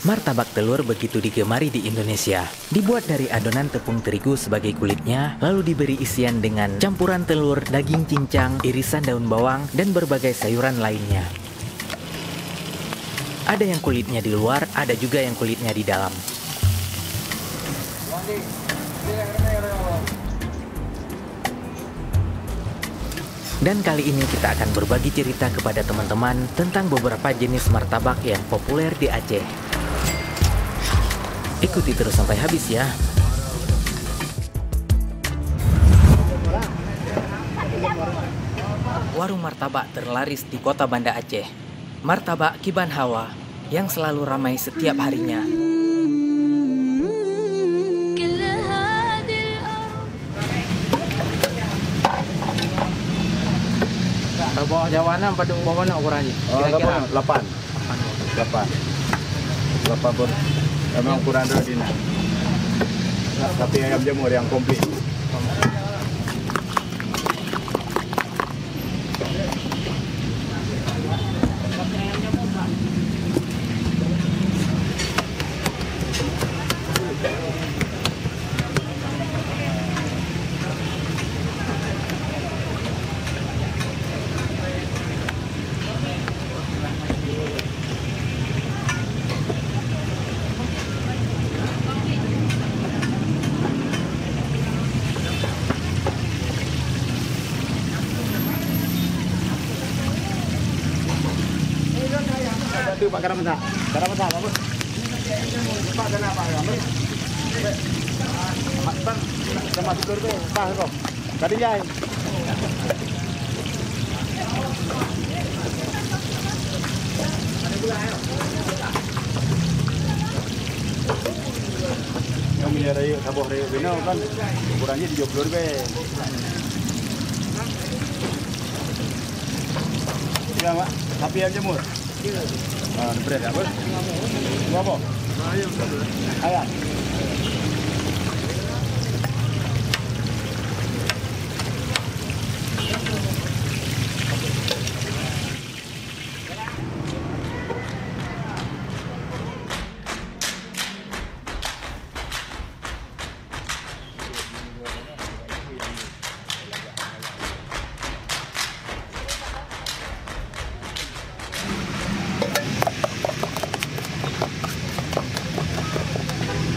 Martabak telur begitu digemari di Indonesia. Dibuat dari adonan tepung terigu sebagai kulitnya, lalu diberi isian dengan campuran telur, daging cincang, irisan daun bawang, dan berbagai sayuran lainnya. Ada yang kulitnya di luar, ada juga yang kulitnya di dalam. Dan kali ini kita akan berbagi cerita kepada teman-teman tentang beberapa jenis martabak yang populer di Aceh. Ikuti terus sampai habis ya. Warung martabak terlaris di kota Banda Aceh. Martabak Kiban Hawa yang selalu ramai setiap harinya. Bawah Jawana, Padung bawah mana ukurannya? Kira-kira 8 pun memang ukuran rodina. Tapi ayam jamur yang komplit. Itu Pak Karamata. Karamata apa, Bu? Pak kenapa ya? Bang, sama tidur tuh, Pak kok. Tadi jahit. Yang miliar ayo saboh reo bino kan ukurannya 70 ribu. Iya, Pak. Sapi ayam jamur. Ah, beres apa? Apa? Ayam. Ayam.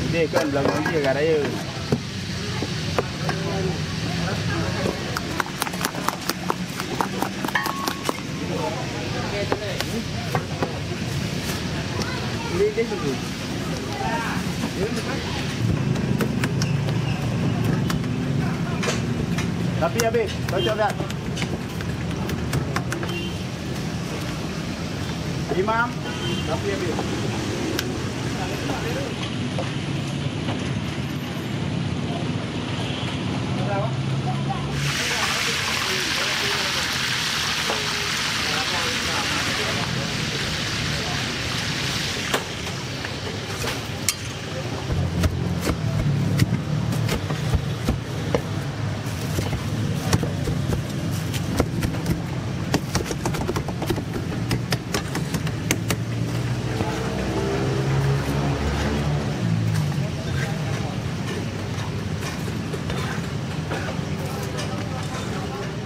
Ini kan belakang dia kat raya. Ini dulu. Tapi habis, cocok tak? Imam, tapi habis.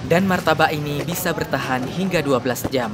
Dan martabak ini bisa bertahan hingga 12 jam.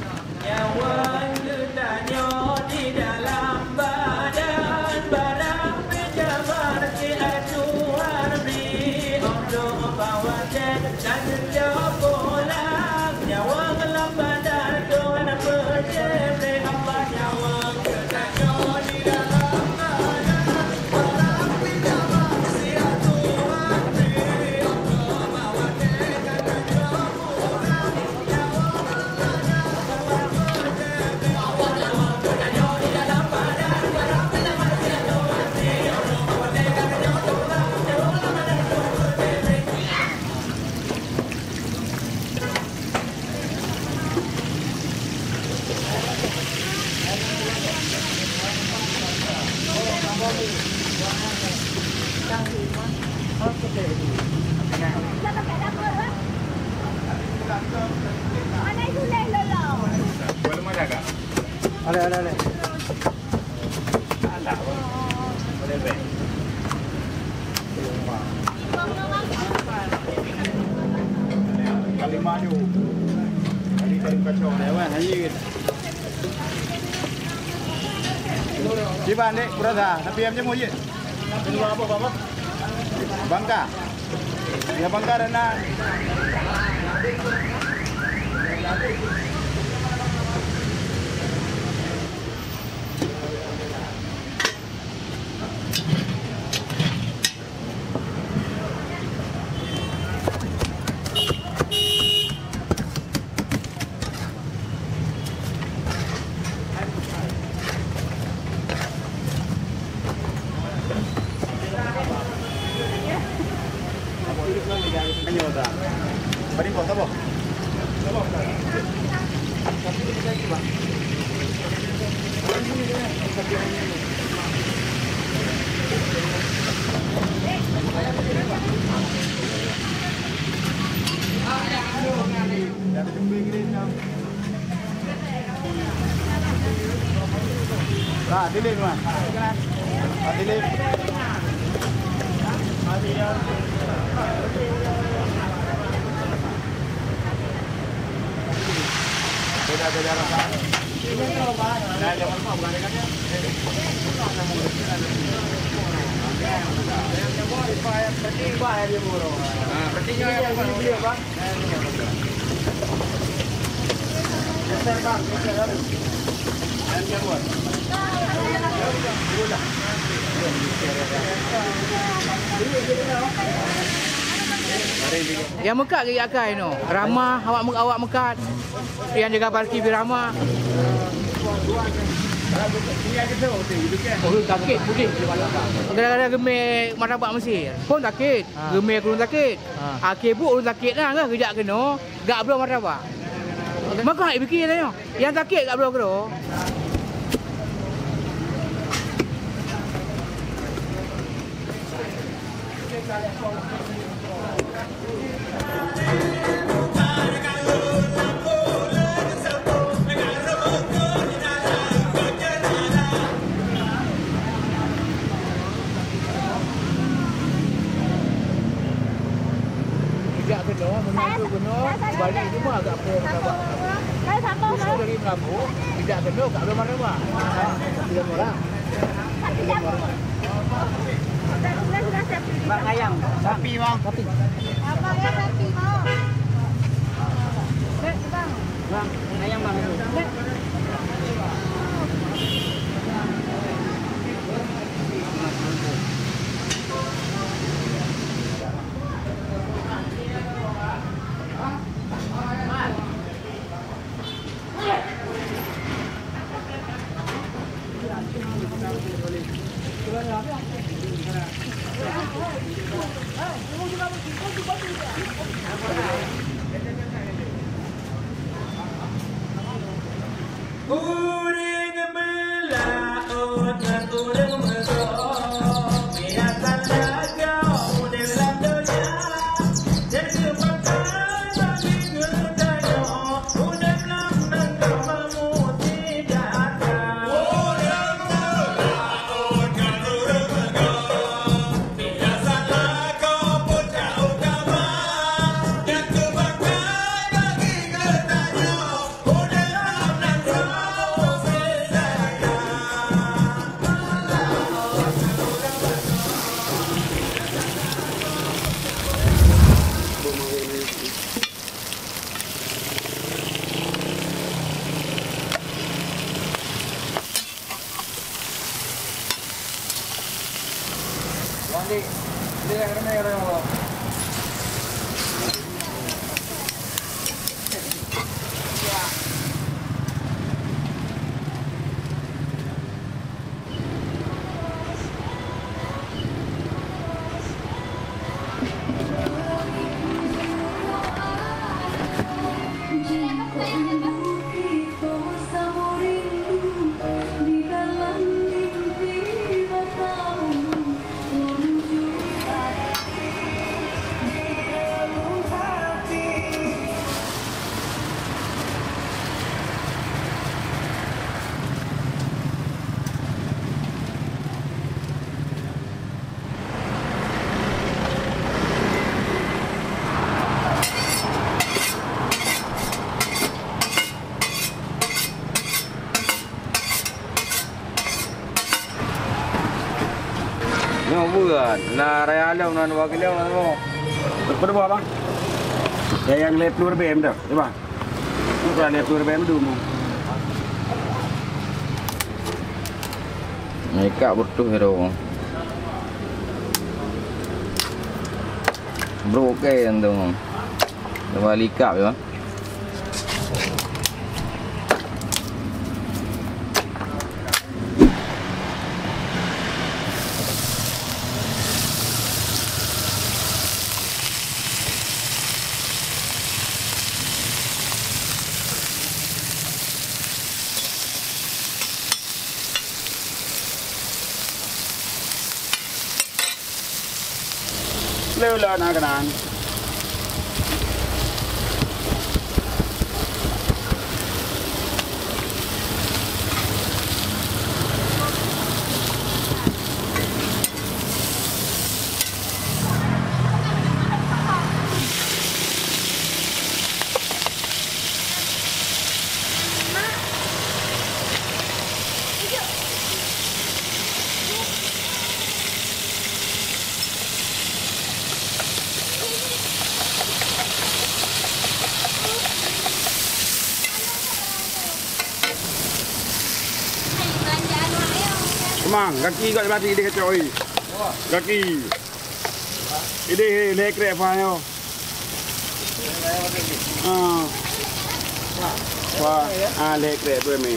Ada. Kalimado. Ini dari kacau lewat hanya. Ciban dek, berada. Tapi yang jemu je. Ini apa bapak? Bangka. Ya Bangka dan Ayo dah. Beri bos apa? Nah, dilim mah. Dilim. Beda-beda rasa. Nah, jangan mau bukan kan ya. Yang mekat ke akai no. Ramah awak mekat. Yang jaga parkir bi ramah. Oh, sakit puding. Kadang-kadang gemik martabak Mesir. Pun sakit. Gemik kurun sakit. Kebuk kurun sakit lah kan kejap kena. Gak belum martabak. Maka fikir dah. Yang sakit gak belum kena. Tidak kena, menantu kena, balik semua agak apa martabak. Usul dari Melabu, tidak kena, tak ada martabak. Tidak orang. Bang ayam, sapi bang. Sapi. Apa ya sapi mau? Bang. Bang, ayam bang itu. No buat. Na raya alam nan wakil alam mo. Pada buat bang. Yang lep telur BM dah, ya bang. Bukan lep telur BM dulu. Mereka bertuh hero. Bro okay yang tu. Dua likap ya. Lelah nak kenan. Mang, kaki kat mati dia kacau ni. Kaki. Ini lek rep ayo. Wah, lek rep tu me.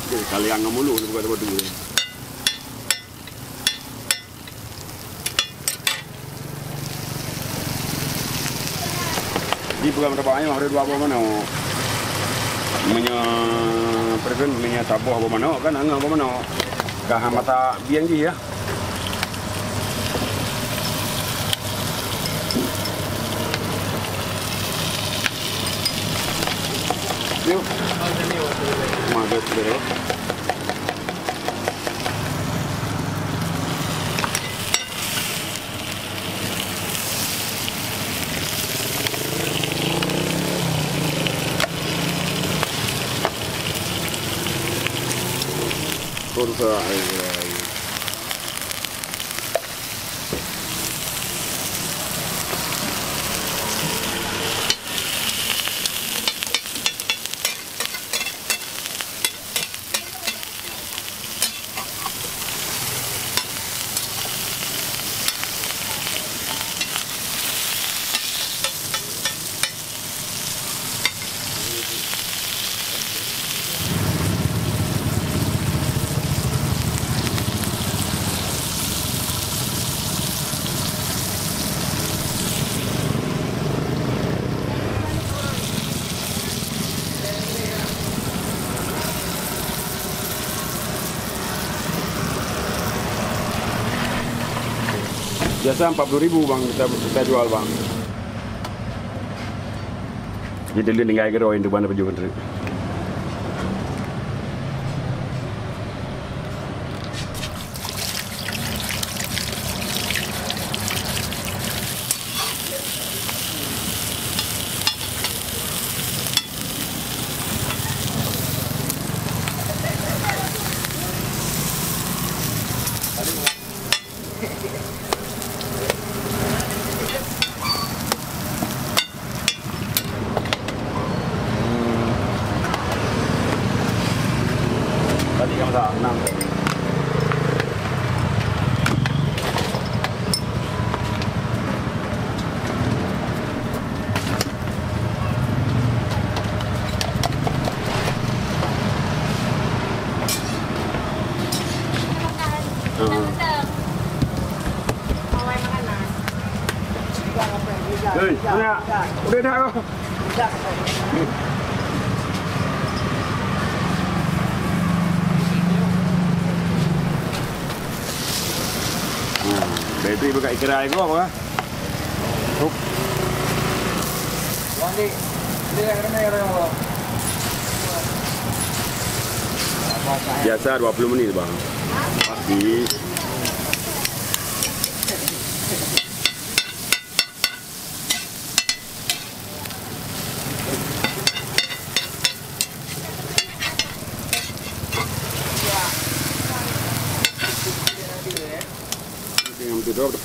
Jadi kalian ngamulu bukan buat dulu. Di program terbaik hari dua apa mana? Punya present punya tabuh apa mana kan angah apa mana? Kah mata biang je ya. Yuk. Madet deh. Kursa air. Biasa 40.000 bang kita jual bang. Jadi dia tinggal kero itu mana baju menteri. Tadi kamu tak 6. Hei, mana? Udah dah kau. Itu ibu kat ikan air apa? Tup. Wandi, dia kena air apa? Biasa 20 menit bang. Pasti.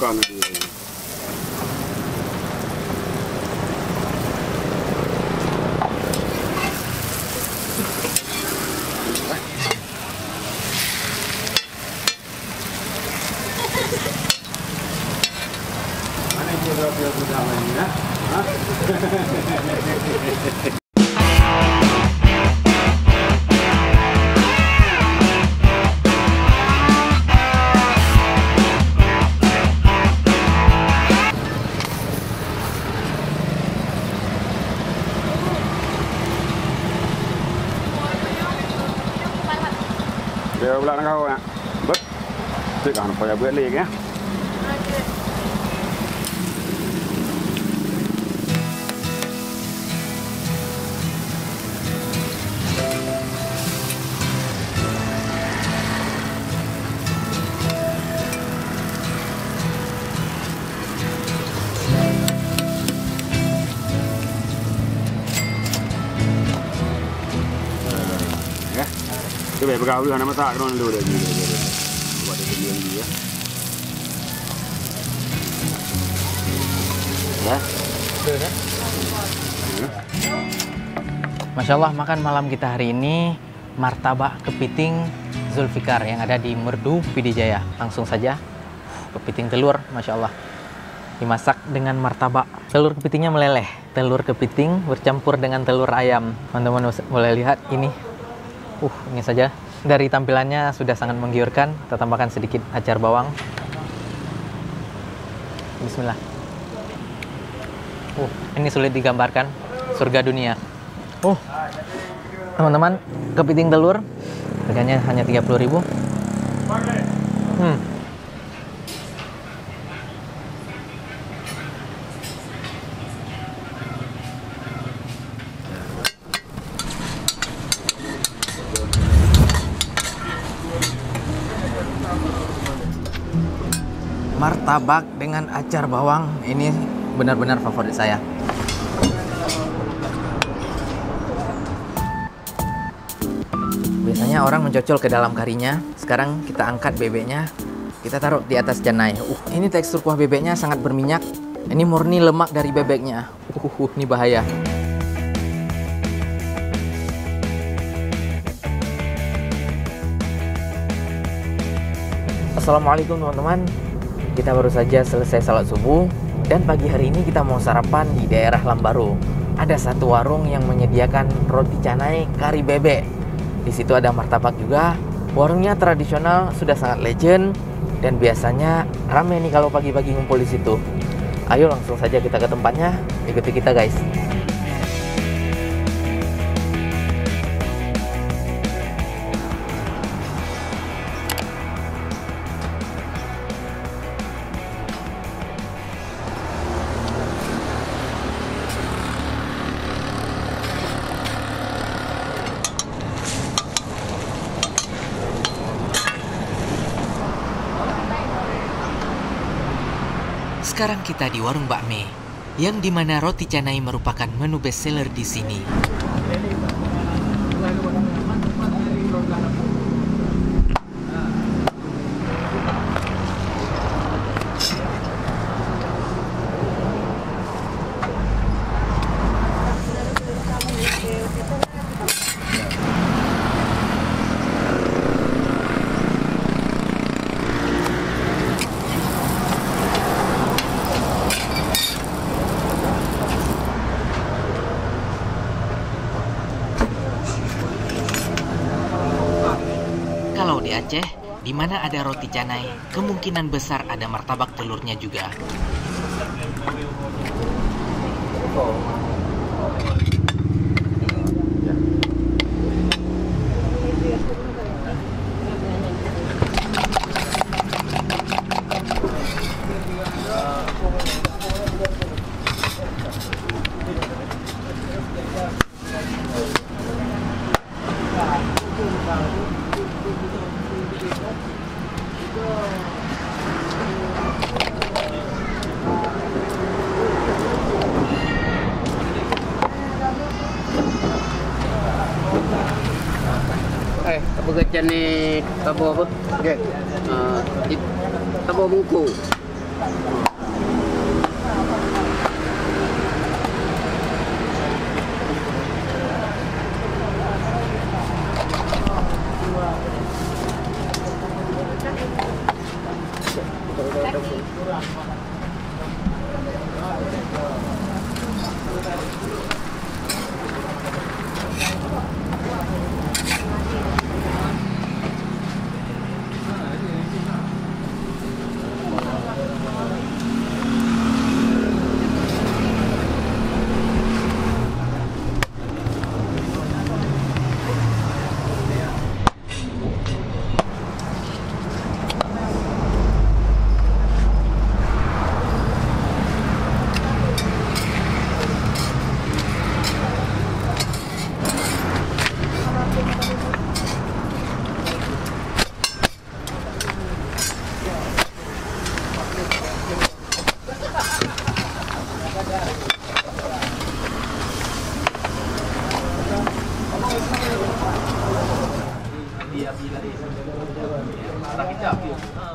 bukan dia. Mana dia sudah main ya? Dia pula nak kau nak. Bet. Cik kan payah buat lagi ya. Cái bể bạc vừa nó mà tạ nó lừa được gì rồi. Buat itu dia lagi ya. Ya. Masya Allah, makan malam kita hari ini martabak kepiting Zulfikar yang ada di Merdu Pidijaya. Langsung saja, kepiting telur, Masya Allah. Dimasak dengan martabak. Telur kepitingnya meleleh. Telur kepiting bercampur dengan telur ayam. Teman-teman boleh lihat ini. Ini saja. Dari tampilannya sudah sangat menggiurkan. Kita tambahkan sedikit acar bawang. Bismillah. Ini sulit digambarkan. Surga dunia. Teman-teman, kepiting telur harganya hanya 30.000. Martabak dengan acar bawang ini benar-benar favorit saya. Biasanya orang mencocol ke dalam karinya. Sekarang kita angkat bebeknya, kita taruh di atas janai. Ini tekstur kuah bebeknya sangat berminyak. Ini murni lemak dari bebeknya. Ini bahaya. Assalamualaikum teman-teman. Kita baru saja selesai salat subuh dan pagi hari ini kita mau sarapan di daerah Lambaru. Ada satu warung yang menyediakan roti canai kari bebek. Di situ ada martabak juga. Warungnya tradisional, sudah sangat legend dan biasanya ramai nih kalau pagi-pagi ngumpul di situ. Ayo langsung saja kita ke tempatnya. Ikuti kita guys. Sekarang kita di warung bakmi, yang dimana roti canai merupakan menu bestseller di sini. Kalau di Aceh, di mana ada roti canai, kemungkinan besar ada martabak telurnya juga. Apa kerja ni tabur apa? Okey. Tabur bungku.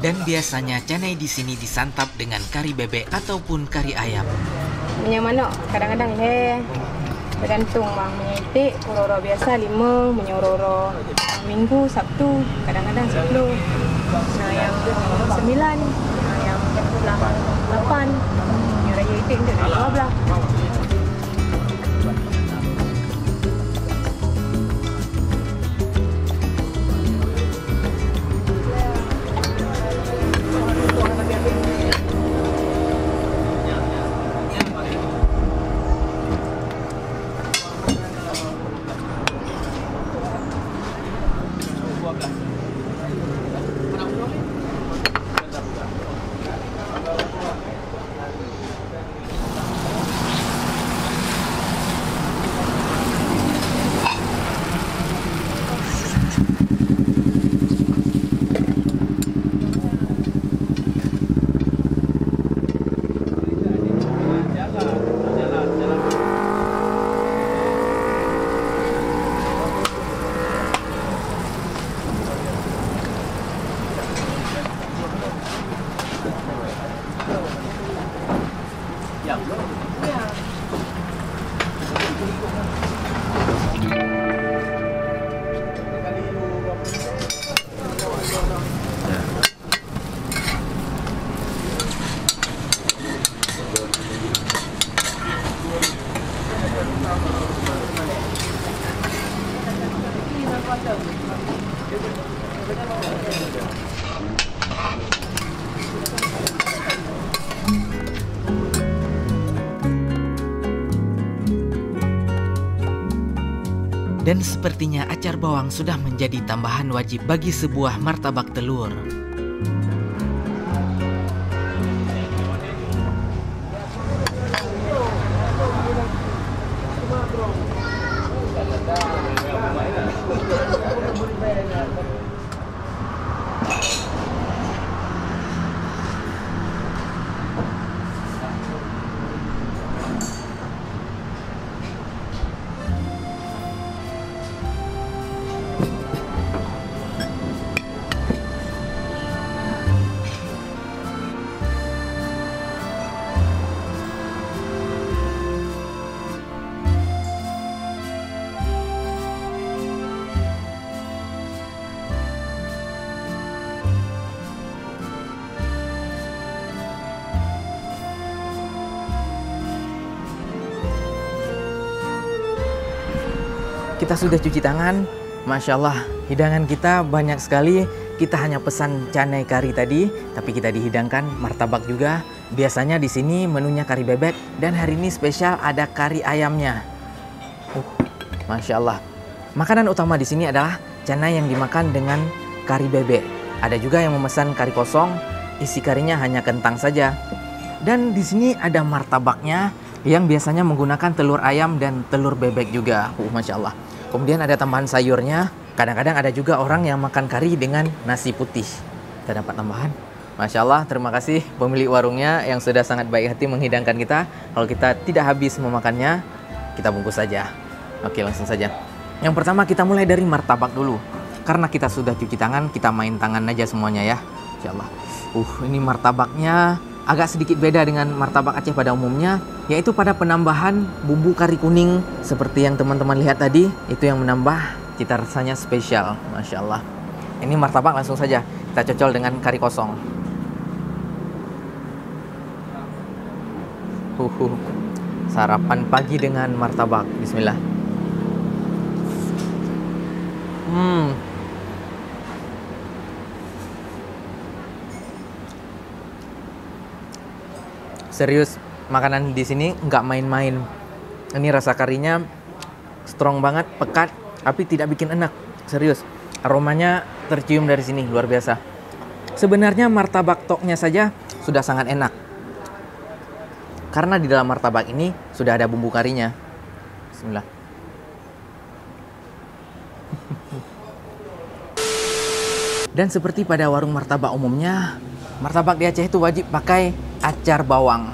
Dan biasanya canai di sini disantap dengan kari bebek ataupun kari ayam. Punya mana? Kadang-kadang tergantung bang. Punya itik, uroro biasa 5, punya uroro Minggu, Sabtu, kadang-kadang 10. Nah yang 9, nah yang 8, yang raya itik untuk 15. Dan sepertinya acar bawang sudah menjadi tambahan wajib bagi sebuah martabak telur. Kita sudah cuci tangan, Masya Allah, hidangan kita banyak sekali. Kita hanya pesan canai kari tadi, tapi kita dihidangkan martabak juga. Biasanya di sini menunya kari bebek, dan hari ini spesial ada kari ayamnya. Masya Allah. Makanan utama di sini adalah canai yang dimakan dengan kari bebek. Ada juga yang memesan kari kosong, isi karinya hanya kentang saja. Dan di sini ada martabaknya yang biasanya menggunakan telur ayam dan telur bebek juga. Masya Allah. Kemudian ada tambahan sayurnya. Kadang-kadang ada juga orang yang makan kari dengan nasi putih. Kita dapat tambahan. Masya Allah, terima kasih pemilik warungnya yang sudah sangat baik hati menghidangkan kita. Kalau kita tidak habis memakannya, kita bungkus saja. Oke, langsung saja. Yang pertama kita mulai dari martabak dulu. Karena kita sudah cuci tangan, kita main tangan aja semuanya ya. Masya Allah. Ini martabaknya agak sedikit beda dengan martabak Aceh pada umumnya, yaitu pada penambahan bumbu kari kuning seperti yang teman-teman lihat tadi, itu yang menambah cita rasanya spesial. Masya Allah. Ini martabak langsung saja kita cocol dengan kari kosong. Sarapan pagi dengan martabak. Bismillah. Serius, makanan di sini nggak main-main. Ini rasa karinya strong banget, pekat, tapi tidak bikin enak. Serius, aromanya tercium dari sini, luar biasa. Sebenarnya martabak toknya saja sudah sangat enak. Karena di dalam martabak ini sudah ada bumbu karinya. Bismillah. Dan seperti pada warung martabak umumnya, martabak di Aceh itu wajib pakai acar bawang.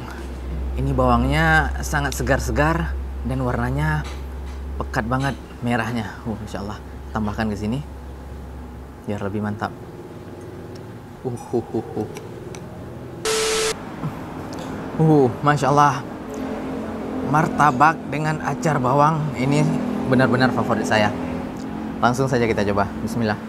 Ini bawangnya sangat segar-segar dan warnanya pekat banget merahnya. Insya Allah. Tambahkan ke sini biar lebih mantap. Masya Allah. Martabak dengan acar bawang ini benar-benar favorit saya. Langsung saja kita coba. Bismillah.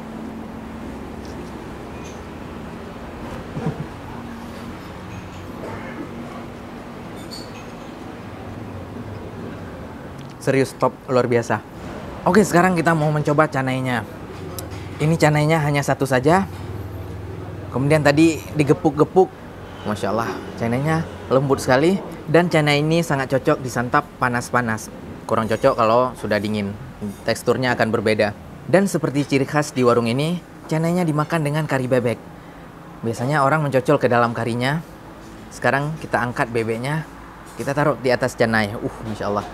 Serius, top, luar biasa. Oke, sekarang kita mau mencoba canainya. Ini canainya hanya satu saja. Kemudian tadi digepuk-gepuk. Masya Allah, canainya lembut sekali. Dan canai ini sangat cocok disantap panas-panas. Kurang cocok kalau sudah dingin. Teksturnya akan berbeda. Dan seperti ciri khas di warung ini, canainya dimakan dengan kari bebek. Biasanya orang mencocol ke dalam karinya. Sekarang kita angkat bebeknya. Kita taruh di atas canai. Masya Allah.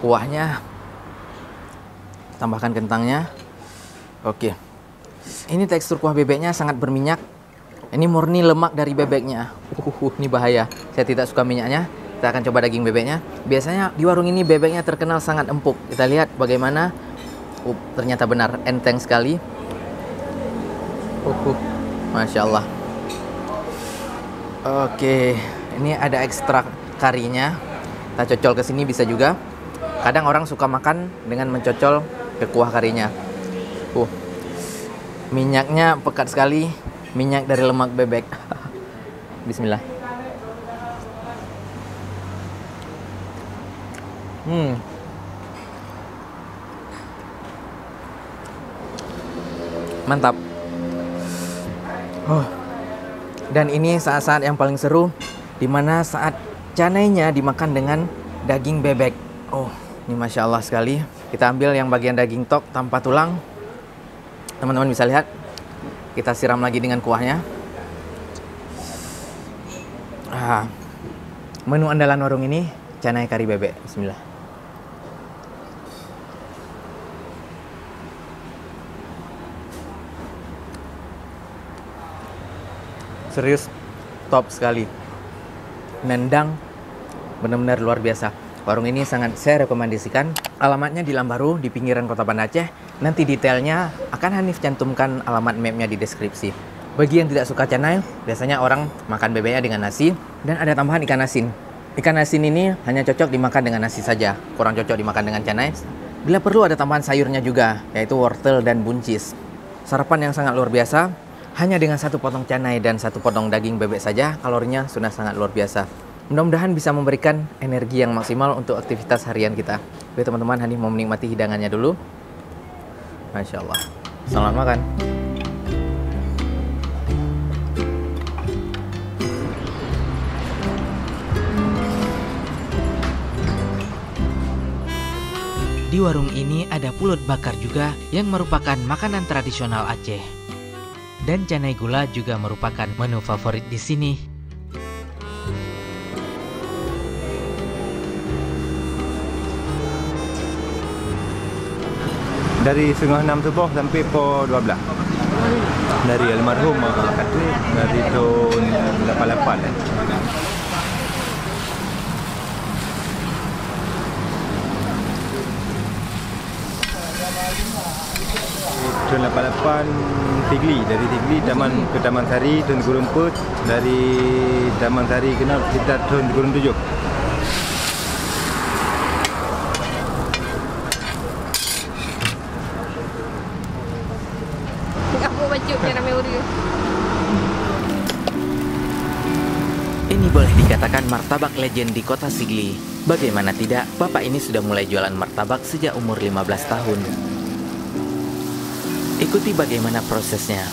Kuahnya, tambahkan kentangnya. Oke, ini tekstur kuah bebeknya sangat berminyak. Ini murni lemak dari bebeknya. Ini bahaya, saya tidak suka minyaknya. Kita akan coba daging bebeknya. Biasanya di warung ini bebeknya terkenal sangat empuk. Kita lihat bagaimana. Ternyata benar, enteng sekali. Masya Allah. Oke, ini ada ekstrak karinya. Kita cocol ke sini bisa juga. Kadang orang suka makan dengan mencocol ke kuah karinya. Minyaknya pekat sekali, minyak dari lemak bebek. Bismillah. Mantap. Dan ini saat-saat yang paling seru, dimana saat canainya dimakan dengan daging bebek. Ini Masya Allah sekali. Kita ambil yang bagian daging tok tanpa tulang. Teman-teman bisa lihat. Kita siram lagi dengan kuahnya. Menu andalan warung ini, canai kari bebek. Bismillah. Serius, top sekali. Nendang, benar-benar luar biasa. Warung ini sangat saya rekomendasikan. Alamatnya di Lambaru, di pinggiran Kota Banda Aceh. Nanti detailnya akan Hanif cantumkan alamat mapnya di deskripsi. Bagi yang tidak suka canai, biasanya orang makan bebeknya dengan nasi. Dan ada tambahan ikan asin. Ikan asin ini hanya cocok dimakan dengan nasi saja. Kurang cocok dimakan dengan canai. Bila perlu ada tambahan sayurnya juga, yaitu wortel dan buncis. Sarapan yang sangat luar biasa. Hanya dengan satu potong canai dan satu potong daging bebek saja, kalorinya sudah sangat luar biasa. Mudah-mudahan bisa memberikan energi yang maksimal untuk aktivitas harian kita. Oke teman-teman, Hanif mau menikmati hidangannya dulu. Masya Allah. Selamat makan. Di warung ini ada pulut bakar juga yang merupakan makanan tradisional Aceh. Dan canai gula juga merupakan menu favorit di sini. Dari 5:30 subuh sampai pukul 12. Dari almarhum Katwik dari tahun 88 Tahun 88 Tigli, dari Tigli ke Taman Sari tahun 2004, dari Taman Sari kenal sekitar tahun 2007. Apa bacuknya namanya Uri? Ini boleh dikatakan martabak legend di kota Sigli. Bagaimana tidak, bapak ini sudah mulai jualan martabak sejak umur 15 tahun. Ikuti bagaimana prosesnya.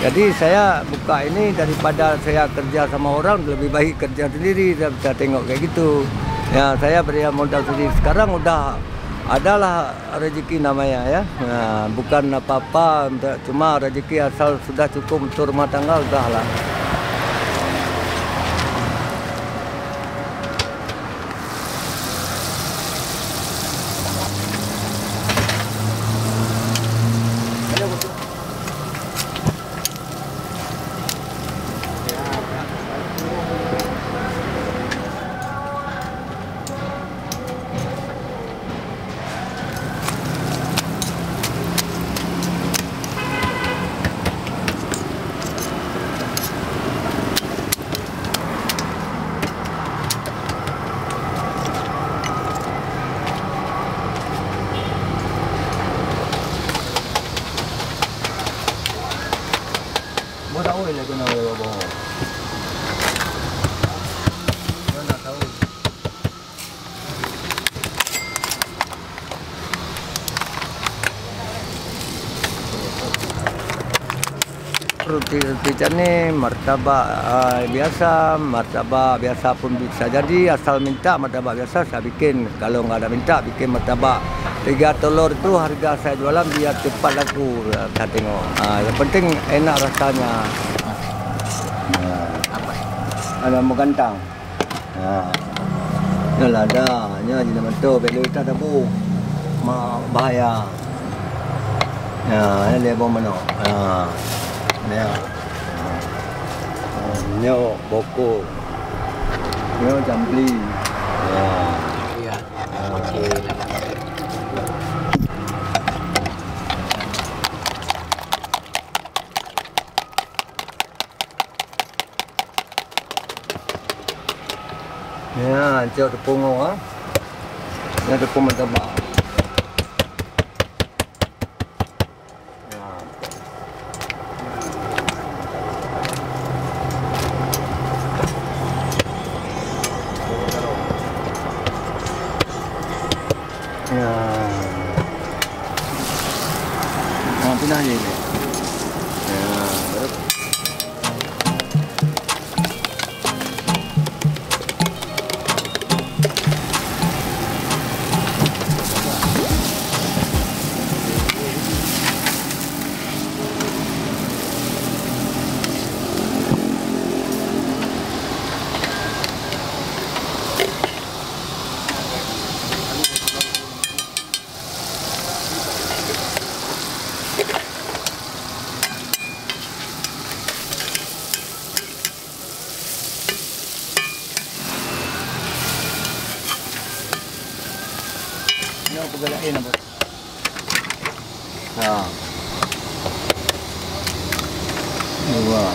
Jadi saya buka ini daripada saya kerja sama orang, lebih baik kerja sendiri. Saya bisa tengok kayak gitu. Ya, saya beri modal sendiri. Sekarang udah adalah rezeki namanya ya. Nah, bukan apa-apa, cuma rezeki asal sudah cukup untuk rumah tangga udah lah. Mau tahu ya kena bawa. Mana tahu. Roti ini martabak biasa pun bisa jadi, asal minta martabak biasa saya bikin. Kalau nggak ada minta bikin martabak 3 telur itu harga saya jualan biar cepat laku. Saya tengok. Yang penting enak rasanya. Ada menggantang. Yalah dah, nya jadi betul beli kita tabu. Bahaya. Ya, ini dia bom mana? Ya. Nyo boko. Nyo jambli. Ya. Iya. Oke. Ya, jauh tepung ah. Ini tepung martabak. Ya. Pindah aja ini. Ya, baru. Ini aku galain apa? Nah. Dua.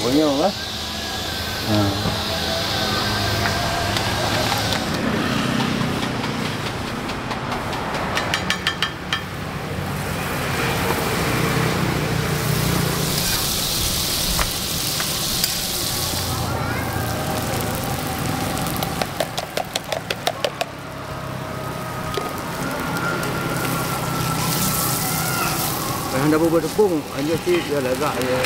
Punya apa? Dah buat tepung, hanya sih dia agak ya.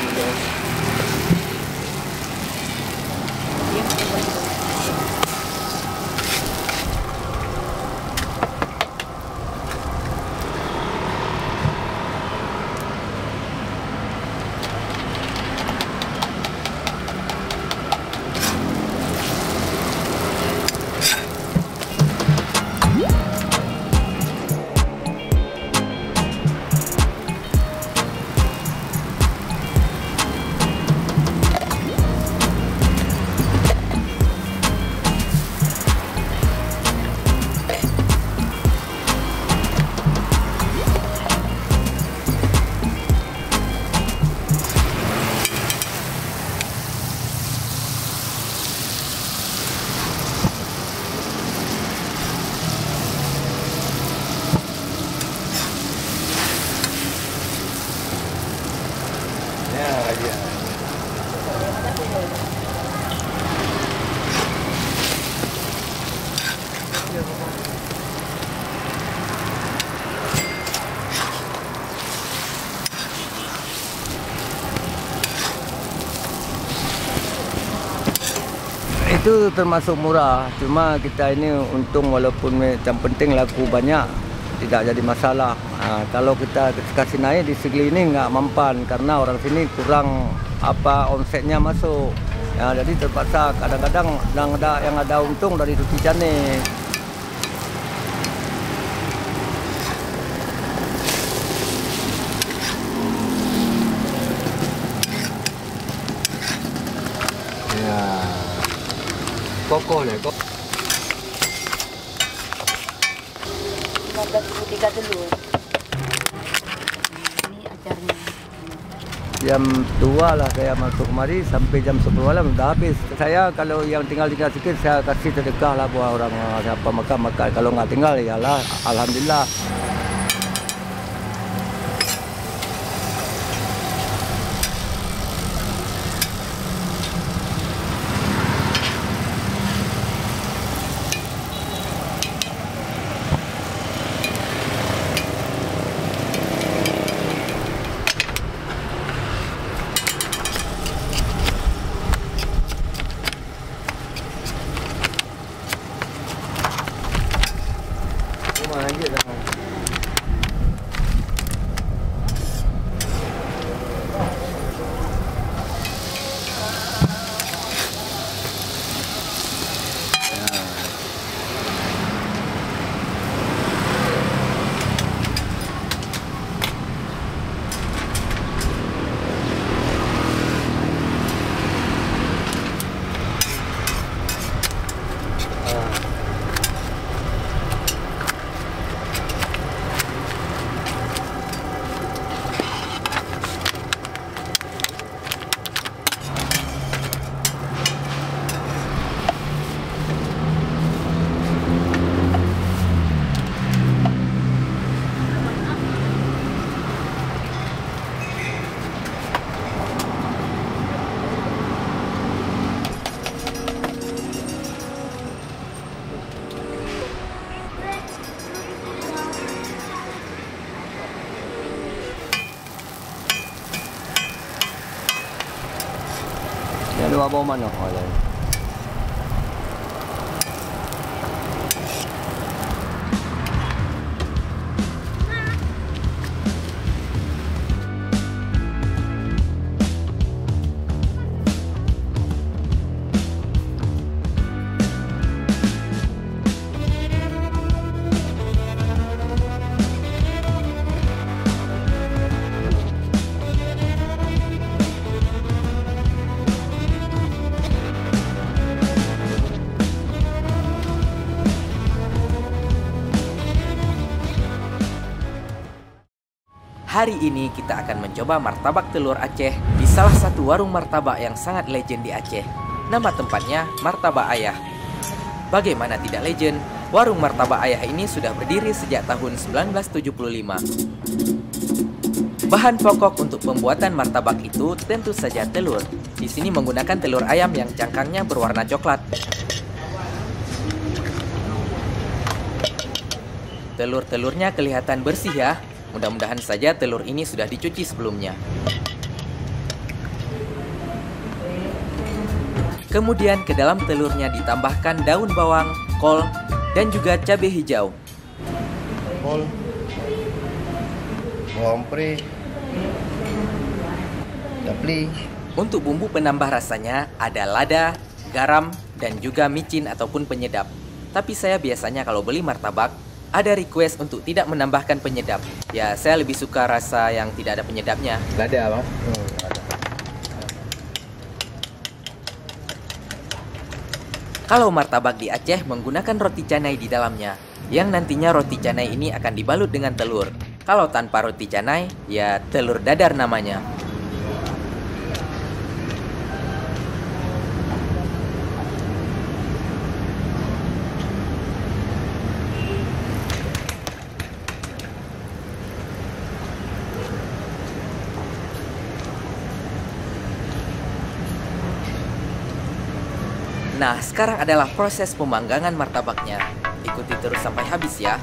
Itu termasuk murah, cuma kita ini untung walaupun macam penting laku banyak, tidak jadi masalah. Kalau kita kasih naik di segi ini nggak mempan karena orang sini kurang omsetnya masuk. Ya, jadi terpaksa kadang-kadang yang ada untung dari roti canai. Ya. Kokoh ni, kok. 15.3 telur. Ini acaranya. Jam 2 lah saya masuk kemari sampai jam 10 malam dah habis. Saya kalau yang tinggal sikit saya kasih sedekah lah buat orang siapa makan. Kalau nggak tinggal ya lah, alhamdulillah. Yang dua bawah mana? Hari ini kita akan mencoba martabak telur Aceh di salah satu warung martabak yang sangat legend di Aceh. Nama tempatnya Martabak Ayah. Bagaimana tidak legend, warung Martabak Ayah ini sudah berdiri sejak tahun 1975. Bahan pokok untuk pembuatan martabak itu tentu saja telur. Di sini menggunakan telur ayam yang cangkangnya berwarna coklat. Telur-telurnya kelihatan bersih ya. Mudah-mudahan saja telur ini sudah dicuci sebelumnya. Kemudian ke dalam telurnya ditambahkan daun bawang, kol, dan juga cabai hijau. Kol, bawang pre, dapli. Untuk bumbu penambah rasanya ada lada, garam, dan juga micin ataupun penyedap. Tapi saya biasanya kalau beli martabak, ada request untuk tidak menambahkan penyedap. Ya, saya lebih suka rasa yang tidak ada penyedapnya. Lada bang. Kalau martabak di Aceh menggunakan roti canai di dalamnya, yang nantinya roti canai ini akan dibalut dengan telur. Kalau tanpa roti canai, ya telur dadar namanya. Nah, sekarang adalah proses pemanggangan martabaknya. Ikuti terus sampai habis ya.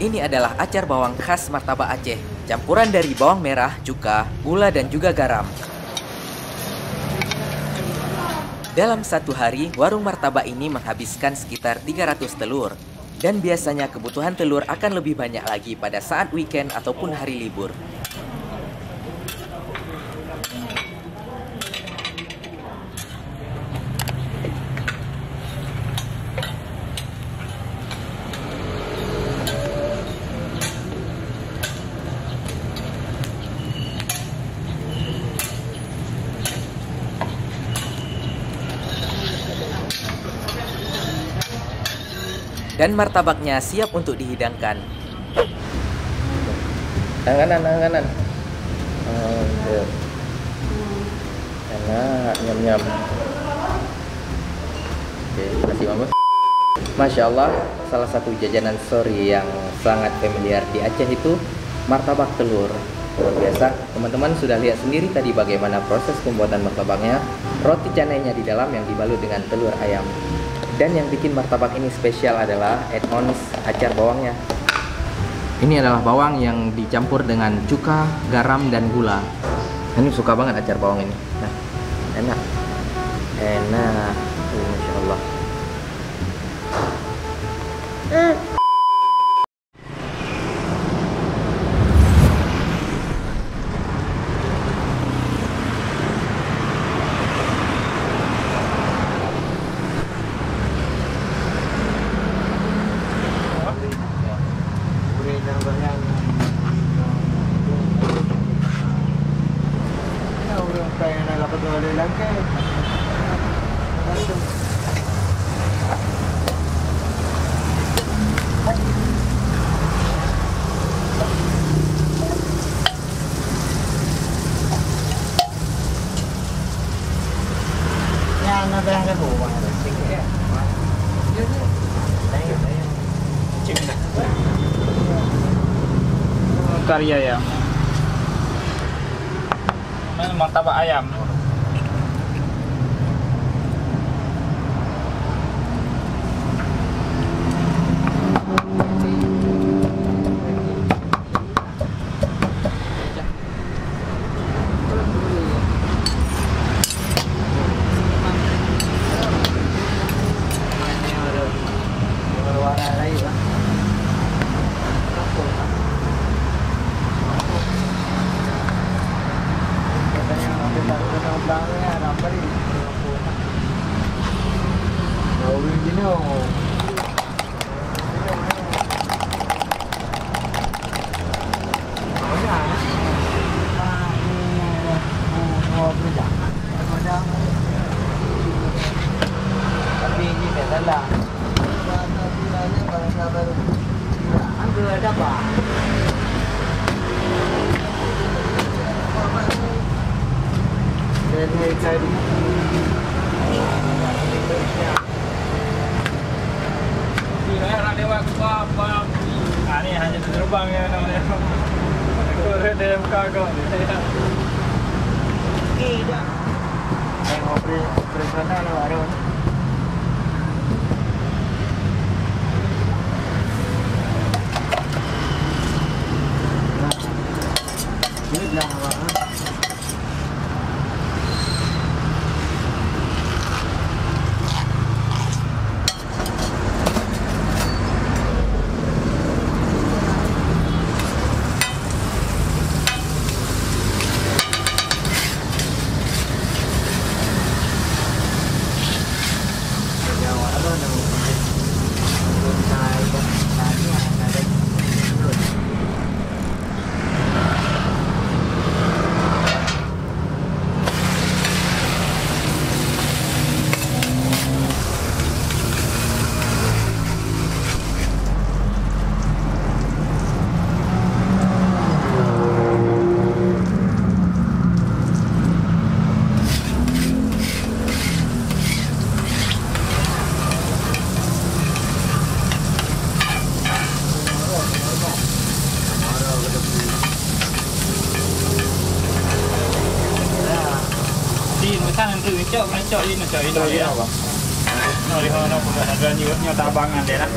Ini adalah acar bawang khas martabak Aceh, campuran dari bawang merah, cuka, gula, dan juga garam. Dalam satu hari, warung martabak ini menghabiskan sekitar 300 telur. Dan biasanya kebutuhan telur akan lebih banyak lagi pada saat weekend ataupun hari libur. Dan martabaknya siap untuk dihidangkan. Tangan kanan. Enak, nyam-nyam. Oke, terima kasih Bang Bos. Masya Allah, salah satu jajanan sore yang sangat familiar di Aceh itu martabak telur. Luar biasa, teman-teman sudah lihat sendiri tadi bagaimana proses pembuatan martabaknya. Roti canainya di dalam yang dibalut dengan telur ayam. Dan yang bikin martabak ini spesial adalah add-ons acar bawangnya. Ini adalah bawang yang dicampur dengan cuka, garam, dan gula. Ini suka banget acar bawang ini. Nah, enak. Enak. Masya Allah. Kari ayam. Martabak ayam. Ini hanya terbang ya namanya. Korek dalam kargo. Tidak. Yang operasional baru. Ini bilang apa? Cok ini ya. No lihono ada nyunya tabangan deh lah.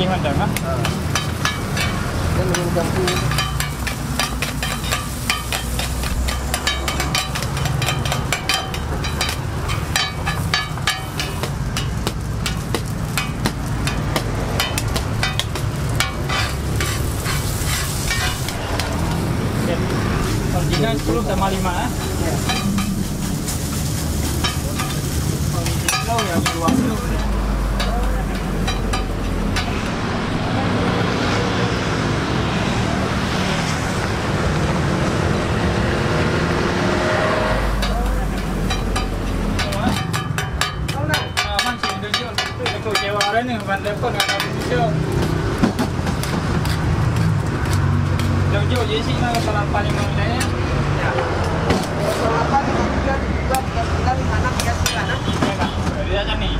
macam ah. Dan minum campur. Original 10 sama 5 ah. Ya. Kalau yang dua ni ban telepon dengan video. Jauh-jauh je sini lah sarapan yang mana ya. Sarapan juga anak kasih anak. Dia kan ni.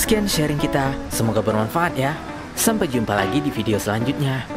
Sekian sharing kita, semoga bermanfaat ya. Sampai jumpa lagi di video selanjutnya.